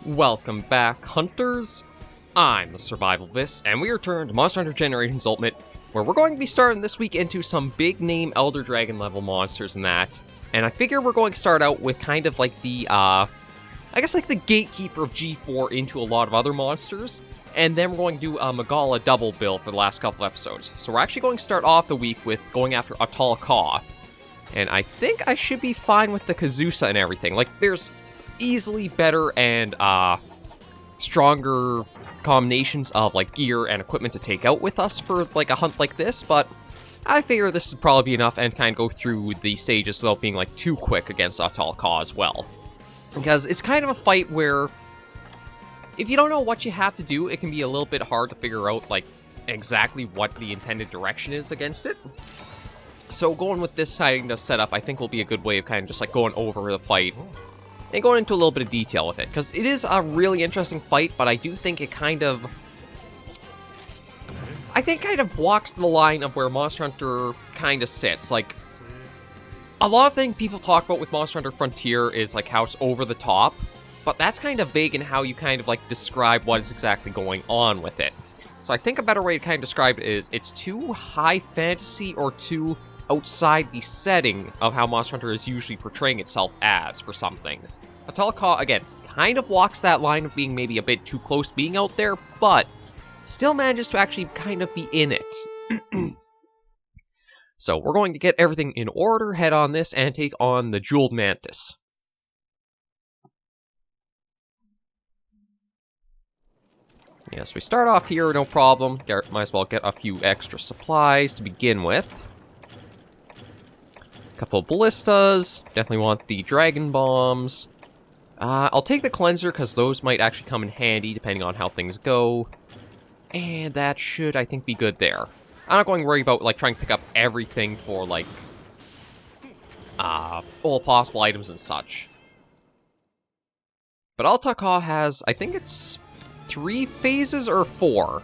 Welcome back, Hunters. I'm the Survivalist, and we return to Monster Hunter Generations Ultimate, where we're going to be starting this week into some big-name Elder Dragon level monsters and that. And I figure we're going to start out with kind of like the, I guess like the gatekeeper of G4 into a lot of other monsters. And then we're going to do a Magala double bill for the last couple episodes. So we're actually going to start off the week with going after Ahtal-ka. And I think I should be fine with the Kazusa and everything. Like, there's easily better and stronger combinations of like gear and equipment to take out with us for like a hunt like this, but I figure this would probably be enough and kind of go through the stages without being like too quick against Ahtal-ka as well. Because it's kind of a fight where if you don't know what you have to do, it can be a little bit hard to figure out like exactly what the intended direction is against it. So going with this kind of setup I think will be a good way of kind of just like going over the fight and going into a little bit of detail with it, because it is a really interesting fight, but I do think it kind of walks the line of where Monster Hunter kind of sits. Like, a lot of things people talk about with Monster Hunter Frontier is like how it's over the top, but that's kind of vague in how you kind of like describe what is exactly going on with it. So I think a better way to kind of describe it is it's too high fantasy or too outside the setting of how Monster Hunter is usually portraying itself as for some things. Ahtal-ka, again, kind of walks that line of being maybe a bit too close to being out there, but still manages to actually kind of be in it. So we're going to get everything in order, head on this, and take on the Jeweled Mantis. Yes, we start off here, no problem. Might as well get a few extra supplies to begin with. Couple of ballistas. Definitely want the dragon bombs. I'll take the cleanser because those might actually come in handy depending on how things go. And that should, I think, be good there. I'm not going to worry about like trying to pick up everything for like all possible items and such. But Ahtal-ka has, I think it's 3 phases or 4.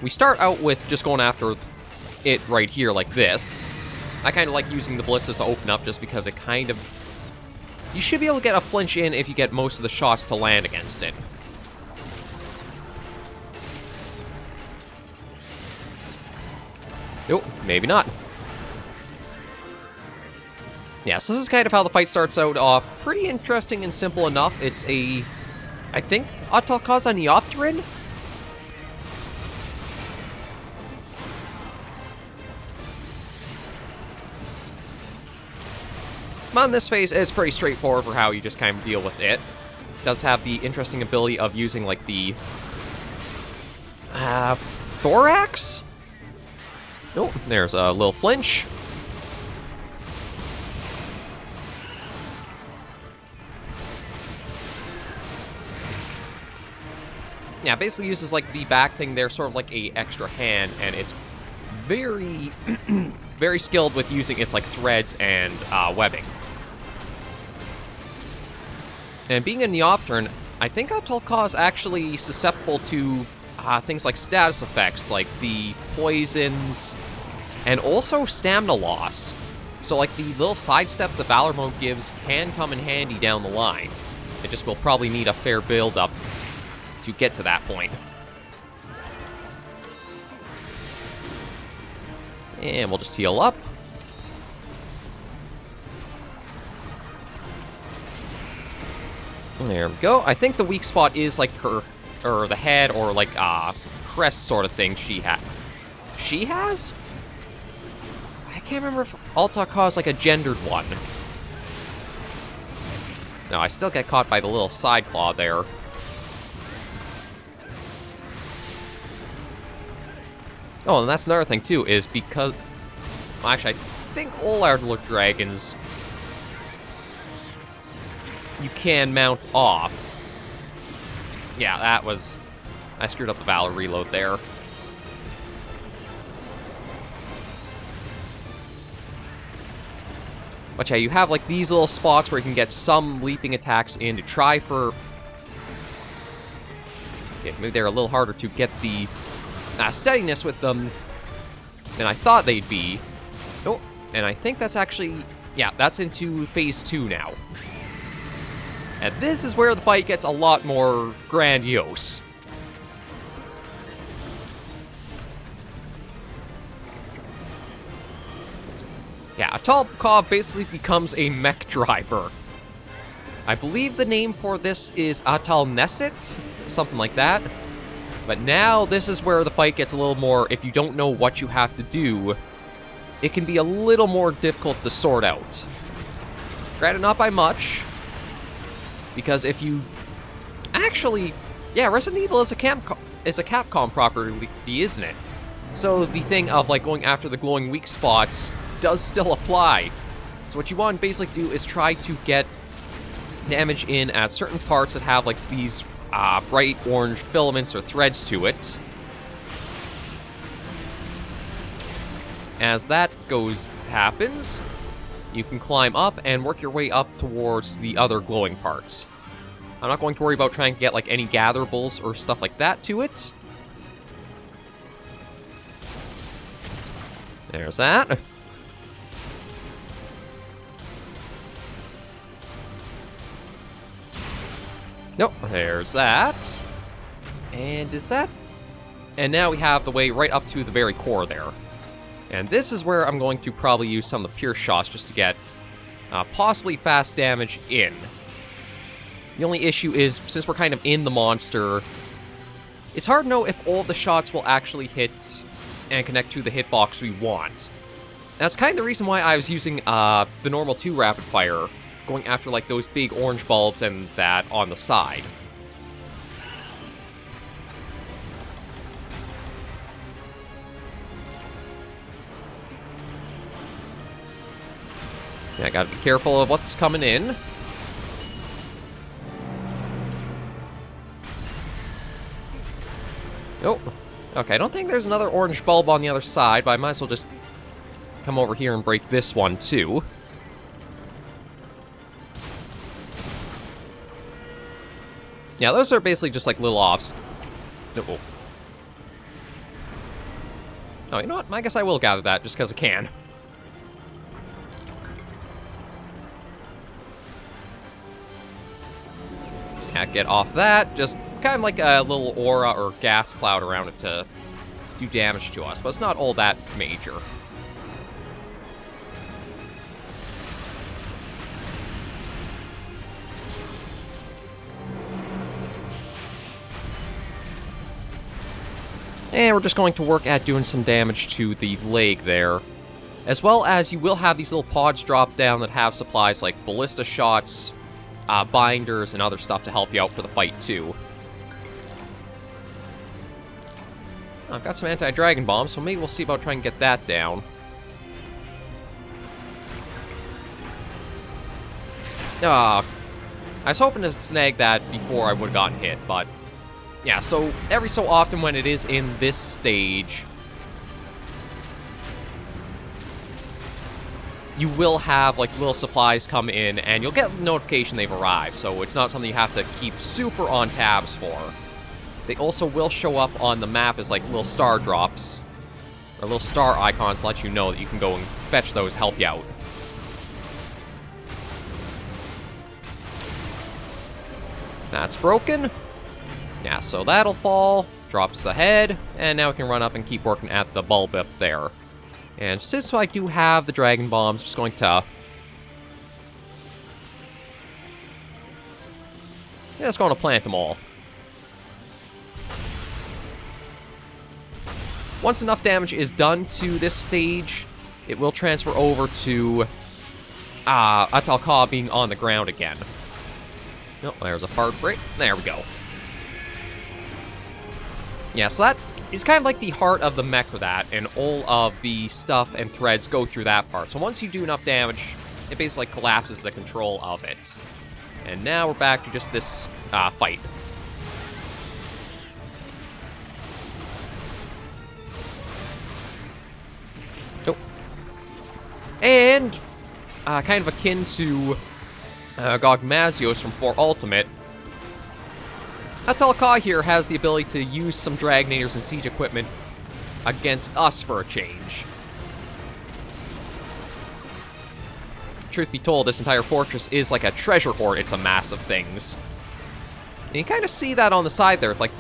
We start out with just going after it right here like this. I kind of like using the ballistas to open up just because it kind of... You should be able to get a flinch in if you get most of the shots to land against it. Nope, maybe not. Yeah, so this is kind of how the fight starts out off. Pretty interesting and simple enough. It's a... I think Ahtal-ka's a Neopteran? On this phase, it's pretty straightforward for how you just kind of deal with it. It does have the interesting ability of using, like, the... thorax? Oh, there's a little flinch. Yeah, basically uses, like, the back thing there, sort of like a extra hand, and it's very, very skilled with using its, like, threads and webbing. And being a Neopteran, I think Ahtal-ka is actually susceptible to things like status effects, like the poisons, and also stamina loss. So like the little side steps the Valor mode gives can come in handy down the line. It just will probably need a fair build-up to get to that point. And we'll just heal up. There we go. I think the weak spot is like her, or the head, or like crest sort of thing she had. She has? I can't remember if Ahtal-ka is like a gendered one. No, I still get caught by the little side claw there. Oh, and that's another thing too, is because... Well, actually, I think all Elder Dragons... you can mount off. Yeah, that was... I screwed up the Valor reload there. But yeah, you have like these little spots where you can get some leaping attacks in to try for... Yeah, maybe they're a little harder to get the steadiness with them than I thought they'd be. Oh, and I think that's actually... Yeah, that's into phase 2 now. And this is where the fight gets a lot more grandiose. Yeah, Ahtal-ka basically becomes a mech driver. I believe the name for this is Ahtal-neset, something like that. But now this is where the fight gets a little more, if you don't know what you have to do, it can be a little more difficult to sort out. Granted, not by much, because if you... Actually, yeah, Resident Evil is a Capcom property, isn't it? So the thing of, like, going after the glowing weak spots does still apply. So what you want to basically do is try to get damage in at certain parts that have, like, these bright orange filaments or threads to it. As that happens, you can climb up and work your way up towards the other glowing parts. I'm not going to worry about trying to get, like, any gatherables or stuff like that to it. There's that. Nope, there's that. And is that? And now we have the way right up to the very core there. And this is where I'm going to probably use some of the pure shots just to get possibly fast damage in. The only issue is, since we're kind of in the monster, it's hard to know if all the shots will actually hit and connect to the hitbox we want. That's kind of the reason why I was using the normal 2 rapid fire, going after, like, those big orange bulbs and that on the side. Yeah, I gotta be careful of what's coming in. Oh, okay, I don't think there's another orange bulb on the other side, but I might as well just come over here and break this one, too. Yeah, those are basically just like little obstacles. Oh, you know what? I guess I will gather that just because I can. Yeah, get off that. Just kind of like a little aura or gas cloud around it to do damage to us, but it's not all that major. And we're just going to work at doing some damage to the leg there. As well as you will have these little pods drop down that have supplies like ballista shots, binders, and other stuff to help you out for the fight too. I've got some anti-dragon bombs, so maybe we'll see about trying to get that down. I was hoping to snag that before I would have gotten hit, but... yeah, so every so often when it is in this stage, you will have, like, little supplies come in, and you'll get a notification they've arrived, so it's not something you have to keep super on tabs for. They also will show up on the map as, like, little star drops, or little star icons to let you know that you can go and fetch those to help you out. That's broken. Yeah, so that'll fall, drops the head, and now we can run up and keep working at the bulb up there. And since I do have the dragon bombs, I'm just going to... yeah, just going to plant them all. Once enough damage is done to this stage, it will transfer over to Ahtal-ka being on the ground again. Oh, there's a hard break. There we go. Yeah, so that is kind of like the heart of the mech for that, and all of the stuff and threads go through that part. So once you do enough damage, it basically collapses the control of it. And now we're back to just this fight. Oh. And, kind of akin to Gogmazios from 4 Ultimate, Ahtal-ka here has the ability to use some Dragnators and siege equipment against us for a change. truth be told, this entire fortress is like a treasure hoard. It's a mass of things. And you kind of see that on the side there, like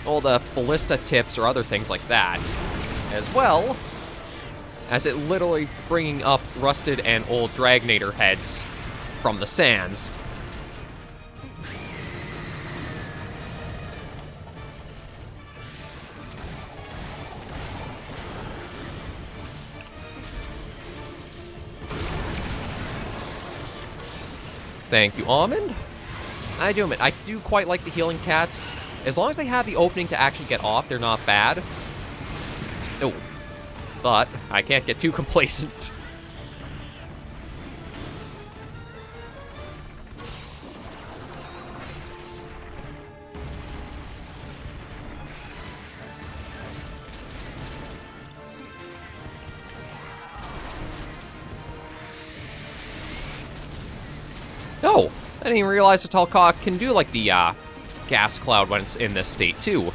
all the ballista tips or other things like that. As well as it literally bringing up rusted and old Dragnator heads from the sands. Thank you, Almond. I do admit, I do quite like the healing cats. As long as they have the opening to actually get off, they're not bad. Oh, but I can't get too complacent. Oh, I didn't even realize the Ahtal-ka can do, like, the, gas cloud when it's in this state, too.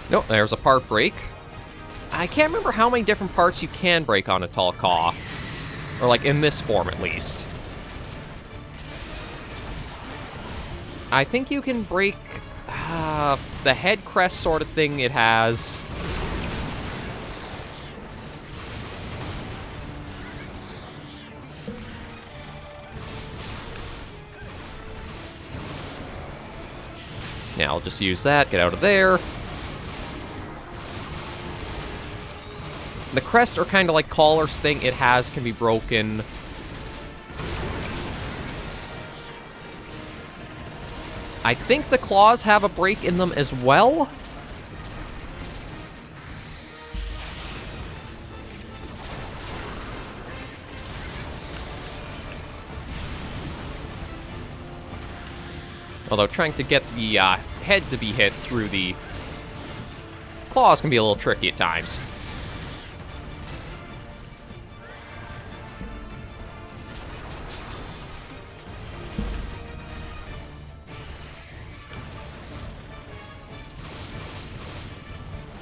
Nope, there's a part break. I can't remember how many different parts you can break on a Ahtal-ka. Or, like, in this form, at least. I think you can break the head crest sort of thing it has. Yeah, I'll just use that, get out of there. The crest or kind of like collars thing it has can be broken. I think the claws have a break in them as well. Although trying to get the head to be hit through the claws can be a little tricky at times.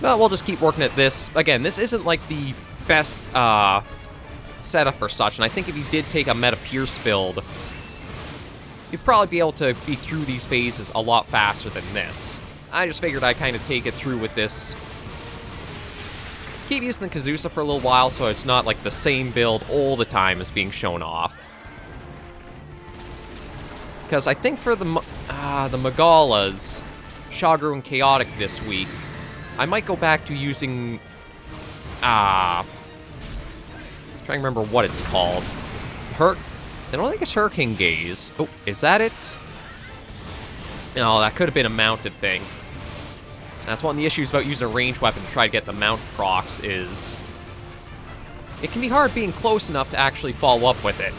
But we'll just keep working at this. Again, this isn't like the best setup or such, and I think if you did take a Meta Pierce build, you'd probably be able to be through these phases a lot faster than this. I just figured I'd kind of take it through with this. Keep using the Kazusa for a little while so it's not like the same build all the time as being shown off. Because I think for the Magalas, Shagru and Chaotic this week, I might go back to using, trying to remember what it's called. I don't think it's Hurricane Gaze. Oh, is that it? No, that could have been a mounted thing. That's one of the issues about using a ranged weapon to try to get the mount procs is it can be hard being close enough to actually follow up with it.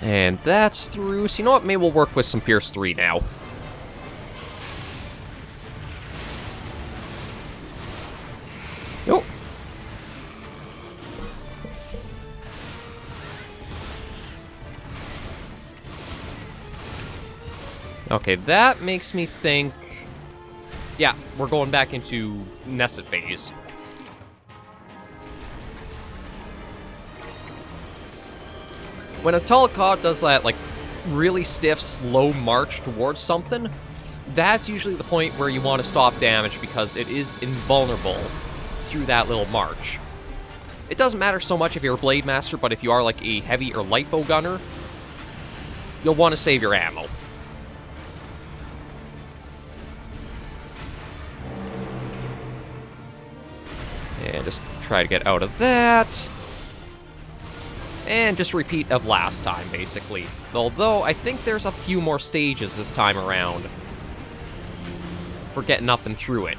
And that's through, so you know what, maybe we'll work with some Pierce 3 now. Oh. Okay, that makes me think, yeah, we're going back into Nested phase. When Ahtal-ka does that, like, really stiff, slow march towards something, that's usually the point where you want to stop damage because it is invulnerable through that little march. It doesn't matter so much if you're a Blade Master, but if you are, like, a heavy or light bow gunner, you'll want to save your ammo. And just try to get out of that. And just repeat of last time, basically. Although, I think there's a few more stages this time around for getting up and through it.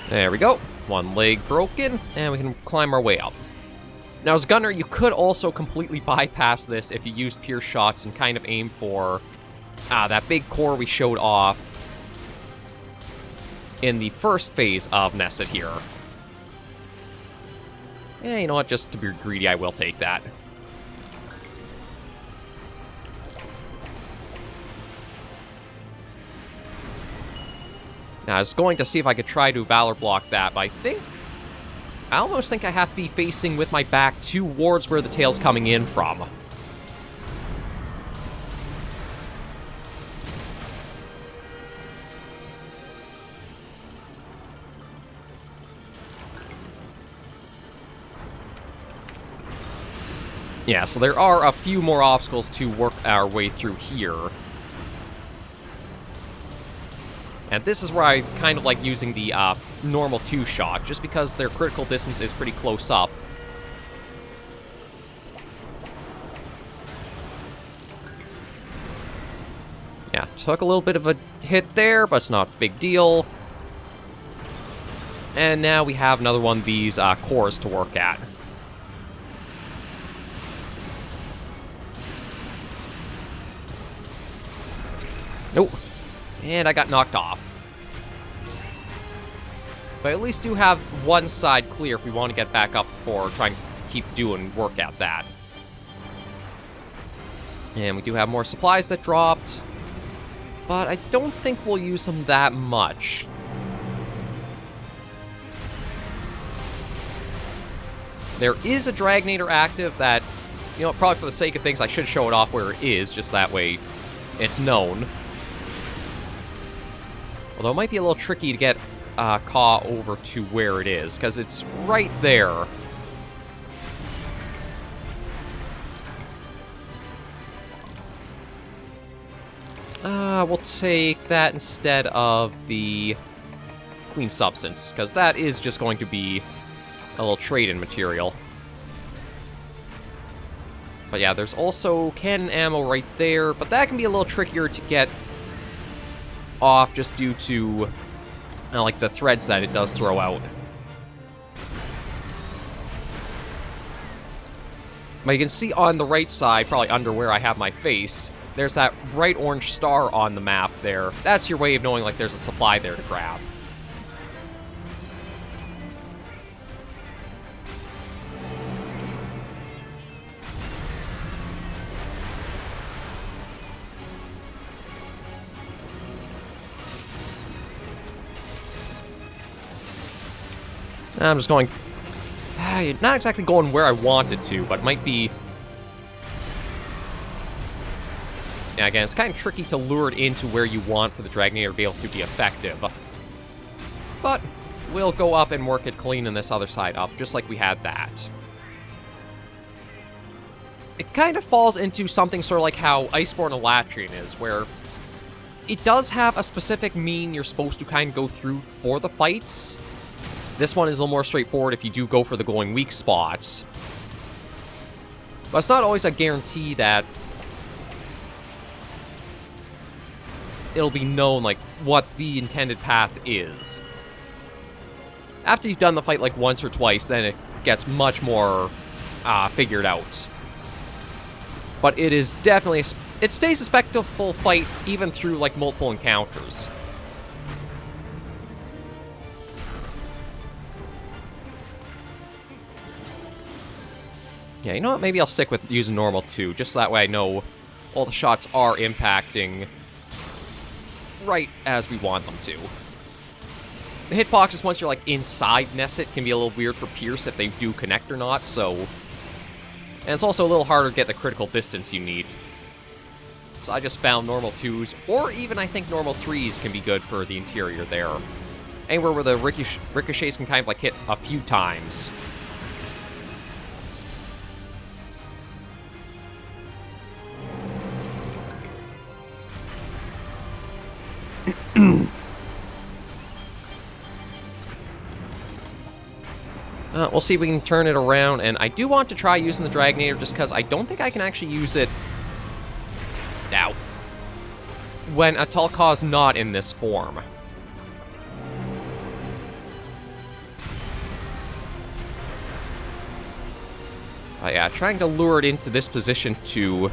There we go. One leg broken, and we can climb our way up. Now, as gunner, you could also completely bypass this if you use pure shots and kind of aim for that big core we showed off in the first phase of Nested here. Yeah, you know what? Just to be greedy, I will take that. Now, I was going to see if I could try to Valor block that, but I almost think I have to be facing with my back towards where the tail's coming in from. Yeah, so there are a few more obstacles to work our way through here. And this is where I kind of like using the normal 2-shot, just because their critical distance is pretty close up. Yeah, took a little bit of a hit there, but it's not a big deal. And now we have another one of these cores to work at. Nope. And I got knocked off. But at least do have one side clear if we want to get back up for trying to keep doing work at that. And we do have more supplies that dropped. But I don't think we'll use them that much. There is a Dragnator active that, you know, probably for the sake of things, I should show it off where it is, just that way it's known. Although it might be a little tricky to get Ka over to where it is, because it's right there. We'll take that instead of the Queen Substance, because that is just going to be a little trade-in material. But yeah, there's also cannon ammo right there, but that can be a little trickier to get off just due to like the threads that it does throw out. But you can see on the right side, probably under where I have my face, there's that bright orange star on the map there. That's your way of knowing like there's a supply there to grab. I'm just going... not exactly going where I wanted to, but it might be... Yeah, again, it's kind of tricky to lure it into where you want for the Dragnator to be able to be effective. But we'll go up and work it clean on this other side up, just like we had that. It kind of falls into something sort of like how Iceborne Elatrian is, where it does have a specific mean you're supposed to kind of go through for the fights. This one is a little more straightforward if you do go for the going weak spots. But it's not always a guarantee that it'll be known, like, what the intended path is. After you've done the fight, like, once or twice, then it gets much more figured out. But it is definitely... It stays a spectacle fight even through, like, multiple encounters. Yeah, you know what? Maybe I'll stick with using normal too, just so that way I know all the shots are impacting right as we want them to. The hitboxes, once you're like inside Nesset, can be a little weird for Pierce if they do connect or not, so... And it's also a little harder to get the critical distance you need. So I just found normal 2s, or even I think normal 3s can be good for the interior there. Anywhere where the ricochets can kind of like hit a few times. We'll see if we can turn it around, and I do want to try using the Dragnator just because I don't think I can actually use it now when Ahtal-ka's not in this form. Yeah, trying to lure it into this position to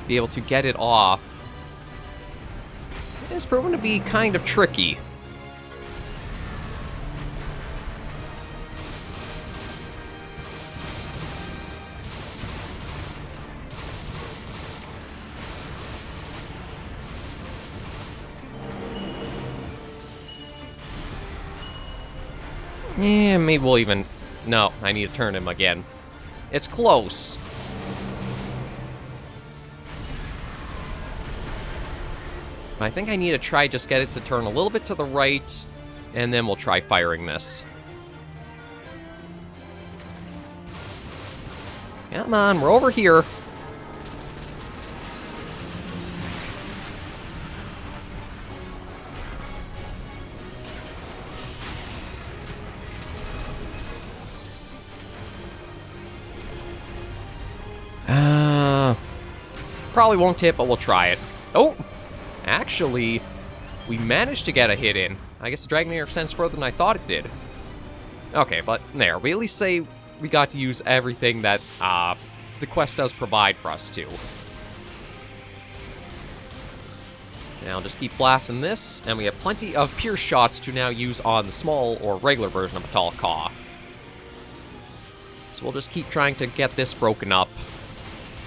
be able to get it off is proven to be kind of tricky. Yeah, maybe we'll even... No, I need to turn him again. It's close. I think I need to try just get it to turn a little bit to the right, and then we'll try firing this. Come on, we're over here. Probably won't hit, but we'll try it. Oh! Actually, we managed to get a hit in. I guess the Dragonator extends further than I thought it did. Okay, but there. We at least say we got to use everything that the quest does provide for us to. Now I'll just keep blasting this, and we have plenty of pierce shots to now use on the small or regular version of Ahtal-ka. So we'll just keep trying to get this broken up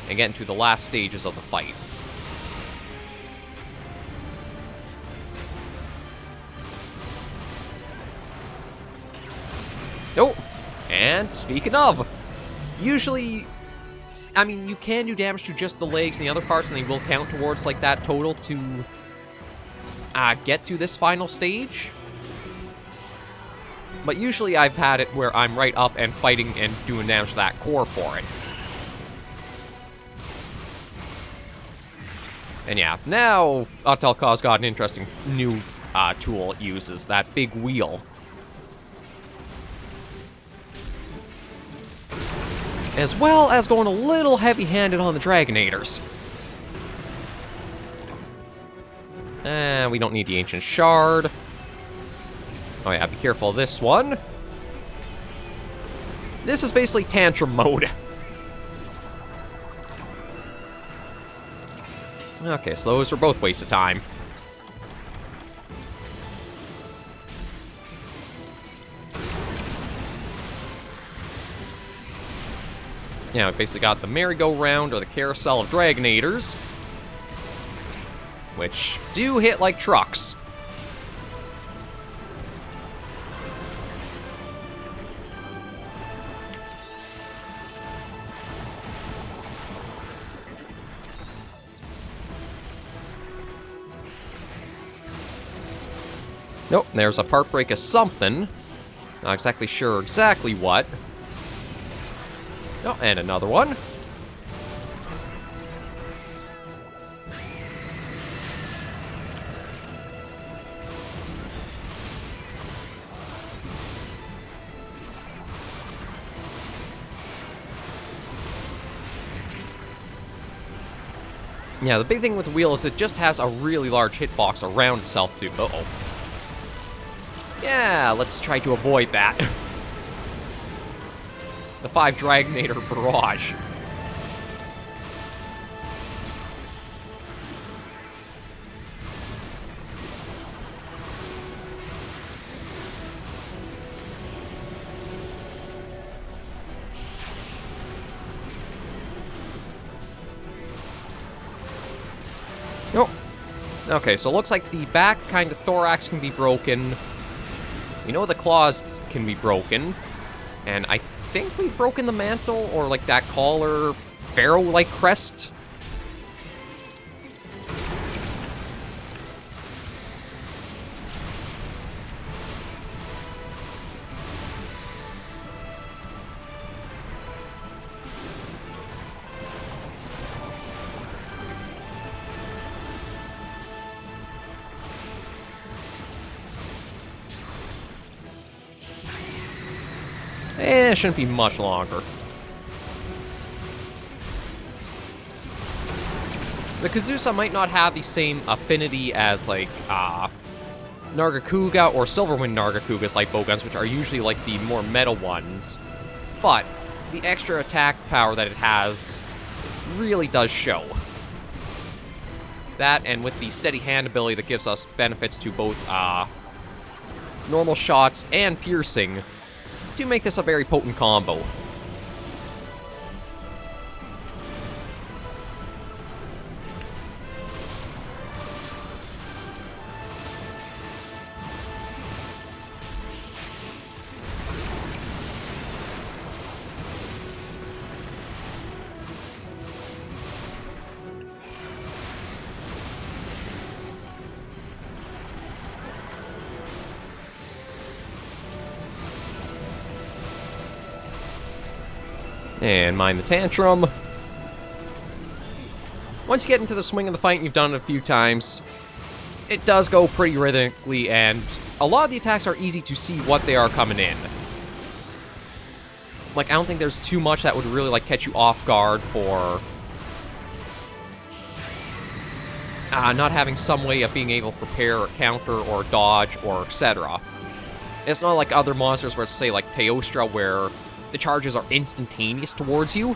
and get into the last stages of the fight. Oh, and speaking of, usually, I mean, you can do damage to just the legs and the other parts, and they will count towards, like, that total to get to this final stage. But usually I've had it where I'm right up and fighting and doing damage to that core for it. And yeah, now Ahtal-ka's got an interesting new tool it uses, that big wheel. As well as going a little heavy-handed on the Dragonators. We don't need the Ancient Shard. Oh yeah, be careful of this one. This is basically Tantrum mode. Okay, so those are both wastes of time. Yeah, we basically got the merry-go-round or the carousel of Dragonators, which do hit like trucks. Nope, there's a part break of something. Not exactly sure exactly what. Oh, and another one. Yeah, the big thing with the wheel is it just has a really large hitbox around itself, too. Uh-oh. Yeah, let's try to avoid that. The 5 Dragonator barrage. Nope. Okay, so it looks like the back kind of thorax can be broken. We know the claws can be broken. And I think we've broken the mantle, or like that collar, pharaoh-like crest. It shouldn't be much longer. The Kazusa might not have the same affinity as, like, Nargacuga or Silverwind Nargacuga's light bowguns, which are usually like the more meta ones. But the extra attack power that it has really does show. That, and with the steady hand ability that gives us benefits to both normal shots and piercing, do make this a very potent combo. And mind the tantrum. Once you get into the swing of the fight and you've done it a few times, it does go pretty rhythmically, and a lot of the attacks are easy to see what they are coming in. Like, I don't think there's too much that would really, like, catch you off guard for not having some way of being able to prepare or counter or dodge or etc. It's not like other monsters where it's, say, like Teostra, where the charges are instantaneous towards you.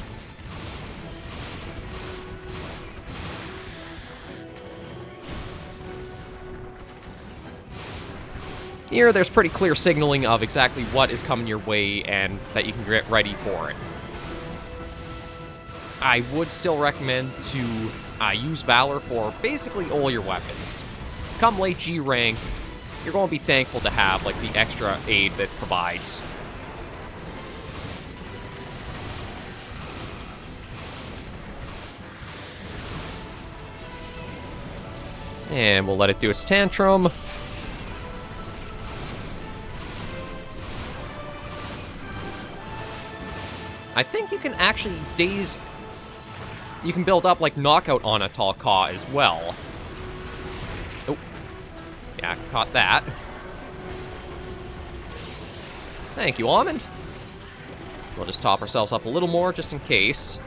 Here, there's pretty clear signaling of exactly what is coming your way and that you can get ready for it. I would still recommend to use Valor for basically all your weapons. Come late G rank, you're going to be thankful to have like the extra aid that it provides. And we'll let it do its tantrum. I think you can actually daze... You can build up, like, knockout on Ahtal-ka as well. Oh. Yeah, caught that. Thank you, Almond. We'll just top ourselves up a little more, just in case.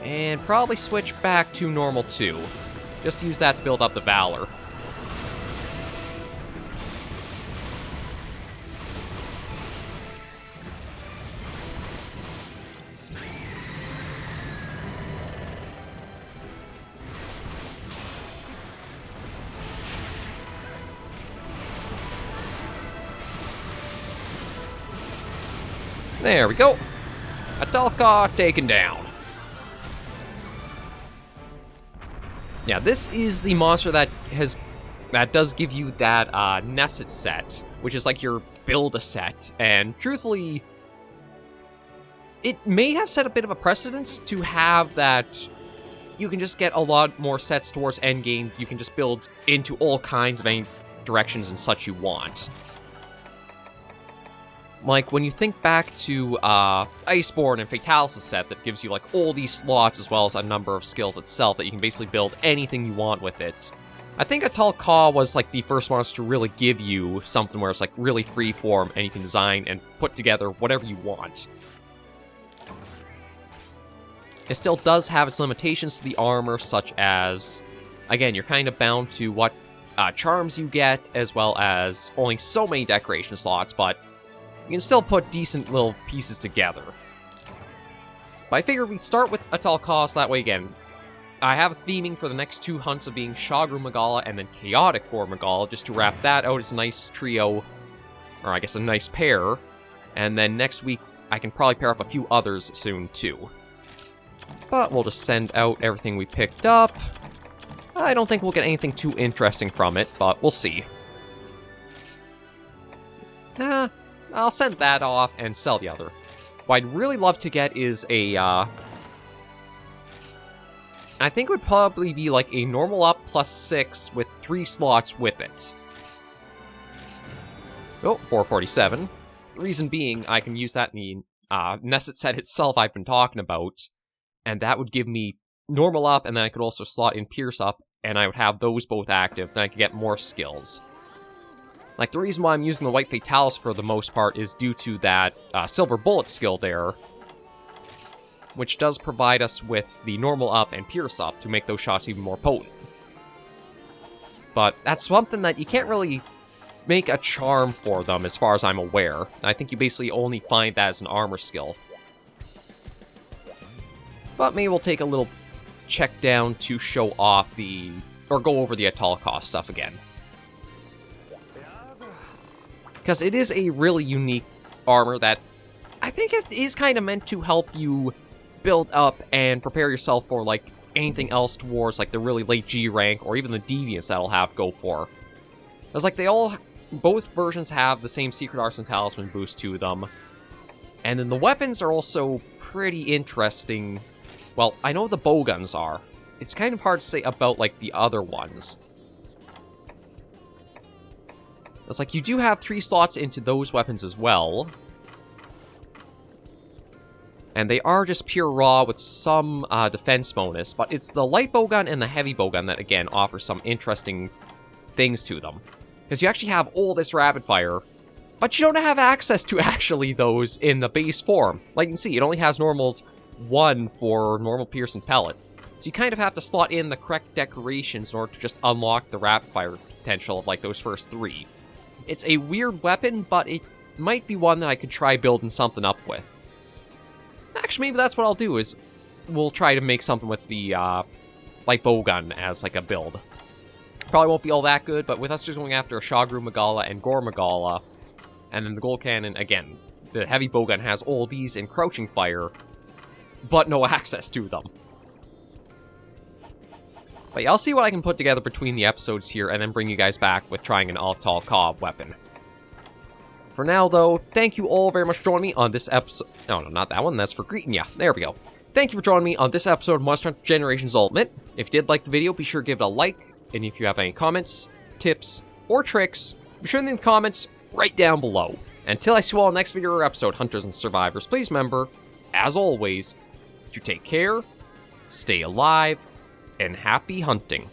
And probably switch back to normal, too. Just use that to build up the Valor. There we go. Ahtal-ka taken down. Yeah, this is the monster that does give you that nested set, which is like your build-a-set, and truthfully, it may have set a bit of a precedence to have that you can just get a lot more sets towards endgame. You can just build into all kinds of any directions and such you want. Like, when you think back to Iceborne and Fatalis' set that gives you, like, all these slots as well as a number of skills itself that you can basically build anything you want with it. I think Ahtal-ka was, like, the first monster to really give you something where it's, like, really free-form and you can design and put together whatever you want. It still does have its limitations to the armor, such as, again, you're kind of bound to what charms you get, as well as only so many decoration slots, but you can still put decent little pieces together. But I figured we'd start with Ahtal-ka, so that way, again, I have a theming for the next two hunts of being Shagru Magala and then Chaotic Boar Magala, just to wrap that out as a nice trio, or I guess a nice pair. And then next week, I can probably pair up a few others soon, too. But we'll just send out everything we picked up. I don't think we'll get anything too interesting from it, but we'll see. I'll send that off and sell the other. What I'd really love to get is a, I think it would probably be like a normal up +6 with 3 slots with it. Oh, 447. The reason being, I can use that in the nested set itself I've been talking about, and that would give me normal up, and then I could also slot in Pierce up, and I would have those both active, then I could get more skills. Like, the reason why I'm using the White Fatalis for the most part is due to that Silver Bullet skill there, which does provide us with the normal up and Pierce up to make those shots even more potent. But that's something that you can't really make a charm for them, as far as I'm aware. I think you basically only find that as an armor skill. But maybe we'll take a little check down to show off the... or go over the Ahtal-ka stuff again. Because it is a really unique armor that I think it is kind of meant to help you build up and prepare yourself for, like, anything else towards, like, the really late G rank, or even the deviants that'll have go for. It's like, both versions have the same Secret Arts Talisman boost to them. And then the weapons are also pretty interesting. Well, I know the bowguns are. It's kind of hard to say about, like, the other ones. It's like, you do have 3 slots into those weapons as well. And they are just pure raw with some defense bonus, but it's the light bowgun and the heavy bowgun that, again, offer some interesting things to them. Because you actually have all this rapid fire, but you don't have access to actually those in the base form. Like you can see, it only has normals 1 for normal pierce and pellet. So you kind of have to slot in the correct decorations in order to just unlock the rapid fire potential of, like, those first 3. It's a weird weapon, but it might be one that I could try building something up with. Actually, maybe that's what I'll do, is we'll try to make something with the light bowgun as, like, a build. Probably won't be all that good, but with us just going after a Shagru Magala and Gore Magala, and then the gold cannon, again, the heavy bowgun has all these encroaching fire, but no access to them. But yeah, I'll see what I can put together between the episodes here, and then bring you guys back with trying an Ahtal-ka weapon. For now, though, thank you all very much for joining me on this episode. No, not that one. That's for greeting ya. There we go. Thank you for joining me on this episode of Monster Hunter Generations Ultimate. If you did like the video, be sure to give it a like. And if you have any comments, tips, or tricks, be sure to leave the comments right down below. Until I see you all in the next video or episode, Hunters and Survivors, please remember, as always, to take care, stay alive, and happy hunting.